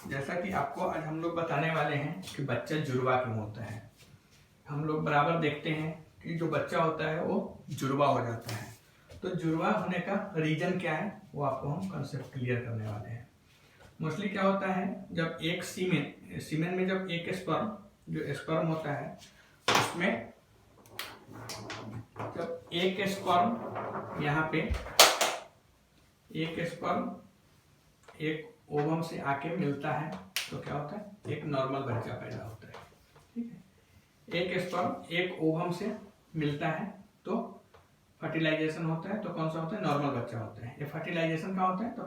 जैसा कि आपको आज हम लोग बताने वाले हैं कि बच्चा जुड़वा क्यों होता है। हम लोग बराबर देखते हैं कि जो बच्चा होता है वो जुड़वा हो जाता है। तो जुड़वा होने का रीजन क्या है वो आपको हम कंसेप्ट क्लियर करने वाले हैं। मोस्टली क्या होता है, जब एक सीमेन में जब एक स्पर्म होता है उसमें जब एक स्पर्म यहाँ पे एक स्पर्म एक ओवम से आके मिलता है तो क्या होता है, एक नॉर्मल बच्चा पैदा होता है। ठीक है, एक स्पर्म एक ओवम से मिलता है तो फर्टिलाइजेशन होता है। तो कौन सा होता है, नॉर्मल बच्चा होता है। ये फर्टिलाइजेशन का होता है तो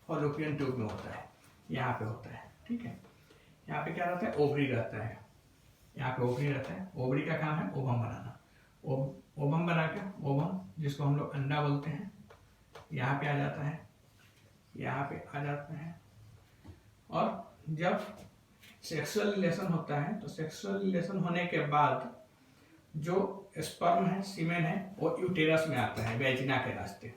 फॉलोपियन ट्यूब में होता है, यहाँ पे होता है। ठीक है, यहाँ पे क्या रहता है, ओवरी रहता है। यहाँ पे ओवरी रहता है। ओवरी का काम है ओवम बनाना। ओवम बना के ओवम जिसको हम लोग अंडा बोलते हैं यहाँ पे आ जाता है, यहाँ पे आ जाता है। और जब सेक्सुअल रिलेशन होता है तो सेक्सुअल रिलेशन होने के बाद जो स्पर्म है, सीमेन है, वो यूटेरस में आता है वेजिना के रास्ते।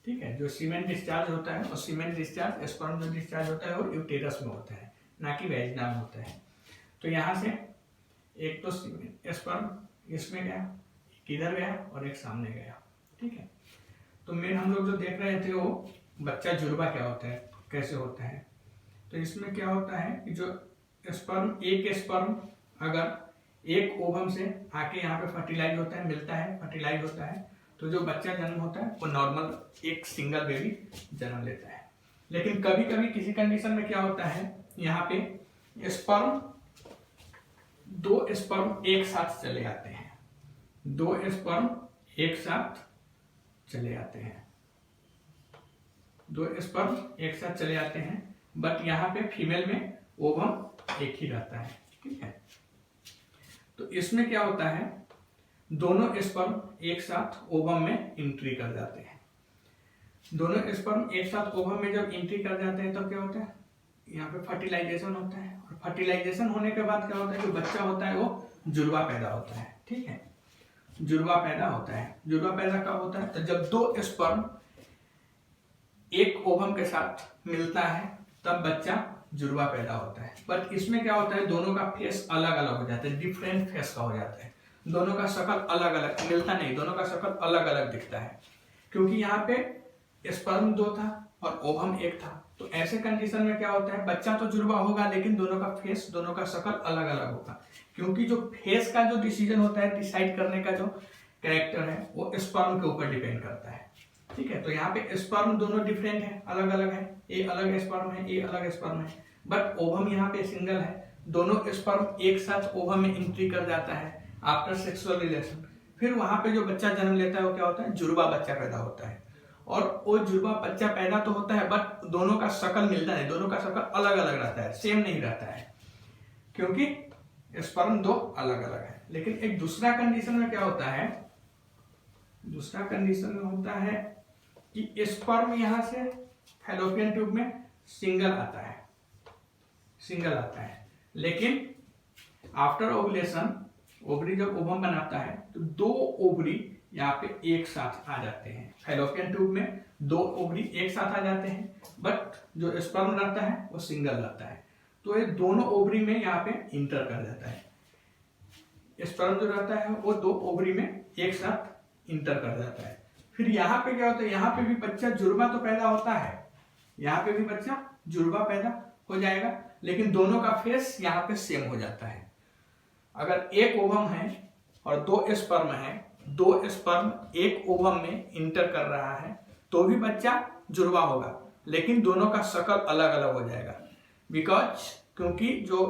ठीक है, जो सीमेन डिस्चार्ज होता है और सीमेन डिस्चार्ज स्पर्म जो डिस्चार्ज होता है वो यूटेरस में होता है, ना कि वेजिना में होता है। तो यहाँ से एक तो स्पर्म इसमें गया, किधर गया और एक सामने गया। ठीक है, तो मेन हम लोग जो देख रहे थे वो बच्चा जुड़वा क्या होता है, कैसे होता है। तो इसमें क्या होता है कि जो स्पर्म अगर एक ओवम से आके यहाँ पे फर्टिलाइज होता है, मिलता है, फर्टिलाइज होता है, तो जो बच्चा जन्म होता है वो नॉर्मल एक सिंगल बेबी जन्म लेता है। लेकिन कभी कभी किसी कंडीशन में क्या होता है, यहाँ पे दो स्पर्म एक साथ चले आते हैं, दो स्पर्म एक साथ चले आते हैं, दो स्पर्म एक साथ चले आते हैं। बट यहाँ पे फीमेल में ओवम एक ही रहता है। ठीक है, तो इसमें क्या होता है, दोनों स्पर्म एक साथ ओवम में एंट्री कर जाते हैं। दोनों स्पर्म एक साथ ओवम में जब एंट्री कर जाते हैं तो क्या होता है, यहाँ पे फर्टिलाइजेशन होता है। और फर्टिलाइजेशन होने के बाद क्या होता है, जो बच्चा होता है वो जुड़वा पैदा होता है। ठीक है, जुड़वा पैदा होता है। जुड़वा पैदा कब होता है, तो जब दो स्पर्म एक ओवम के साथ मिलता है तब बच्चा जुड़वा पैदा होता है। बट इसमें क्या होता है, दोनों का फेस अलग अलग हो जाता है, डिफरेंट फेस का हो जाता है। दोनों का शक्ल अलग अलग मिलता नहीं, दोनों का शक्ल अलग अलग दिखता है, क्योंकि यहाँ पे स्पर्म दो था और ओवम एक था। तो ऐसे कंडीशन में क्या होता है, बच्चा तो जुड़वा होगा लेकिन दोनों का फेस, दोनों का शक्ल अलग अलग होगा। क्योंकि जो फेस का जो डिसीजन होता है, डिसाइड करने का जो कैरेक्टर है, वो स्पर्म के ऊपर डिपेंड करता है। ठीक है, तो यहाँ पे स्पर्म दोनों डिफरेंट है, अलग अलग है। ये अलग स्पर्म है, ये अलग स्पर्म है। बट ओवम यहाँ पे सिंगल है। दोनों स्पर्म एक साथ ओवम में एंट्री कर जाता है आफ्टर सेक्सुअल रिलेशन। फिर वहां पे जो बच्चा जन्म लेता है वो क्या होता है, जुड़वा बच्चा पैदा होता है। और वो जुड़वा बच्चा पैदा तो होता है बट दोनों का शक्ल मिलता नहीं, दोनों का शक्ल अलग अलग रहता है, सेम नहीं रहता है, क्योंकि स्पर्म दो अलग अलग है। लेकिन एक दूसरा कंडीशन में क्या होता है, दूसरा कंडीशन में होता है कि स्पर्म यहां से फैलोपियन ट्यूब में सिंगल आता है, सिंगल आता है। लेकिन आफ्टर ओवुलेशन ओवरी जब ओवम बनाता है तो दो ओवरी यहाँ पे एक साथ आ जाते हैं। फैलोपियन ट्यूब में दो ओवरी एक साथ आ जाते हैं, बट जो स्पर्म रहता है वो सिंगल रहता है। तो ये दोनों ओवरी में यहाँ पे इंटर कर जाता है। स्पर्म जो रहता है वो दो ओवरी में एक साथ इंटर कर जाता है। फिर यहाँ पे क्या होता है, यहाँ पे भी बच्चा जुड़वा तो पैदा होता है, यहाँ पे भी बच्चा जुड़वा पैदा हो जाएगा, लेकिन दोनों का फेस यहाँ पे सेम हो जाता है। अगर एक ओवम है और दो स्पर्म है, दो स्पर्म एक ओवम में इंटर कर रहा है तो भी बच्चा जुड़वा होगा, लेकिन दोनों का शक्ल अलग अलग हो जाएगा। क्योंकि जो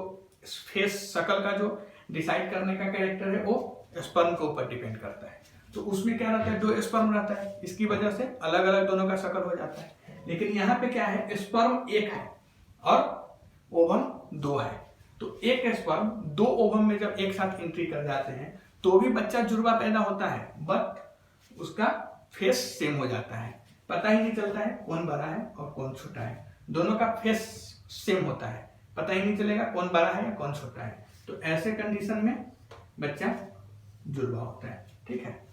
फेस शक्ल का जो डिसाइड करने का कैरेक्टर है वो स्पर्म के ऊपर डिपेंड करता है। तो उसमें क्या रहता है, दो स्पर्म रहता है, इसकी वजह से अलग अलग दोनों का शक्ल हो जाता है। लेकिन यहाँ पे क्या है, स्पर्म एक है और ओवम दो है। तो एक स्पर्म दो ओवम में जब एक साथ एंट्री कर जाते हैं तो भी बच्चा जुड़वा पैदा होता है, बट उसका फेस सेम हो जाता है। पता ही नहीं चलता है कौन बड़ा है और कौन छोटा है, दोनों का फेस सेम होता है, पता ही नहीं चलेगा कौन बड़ा है या कौन छोटा है। तो ऐसे कंडीशन में बच्चा जुड़वा होता है। ठीक है।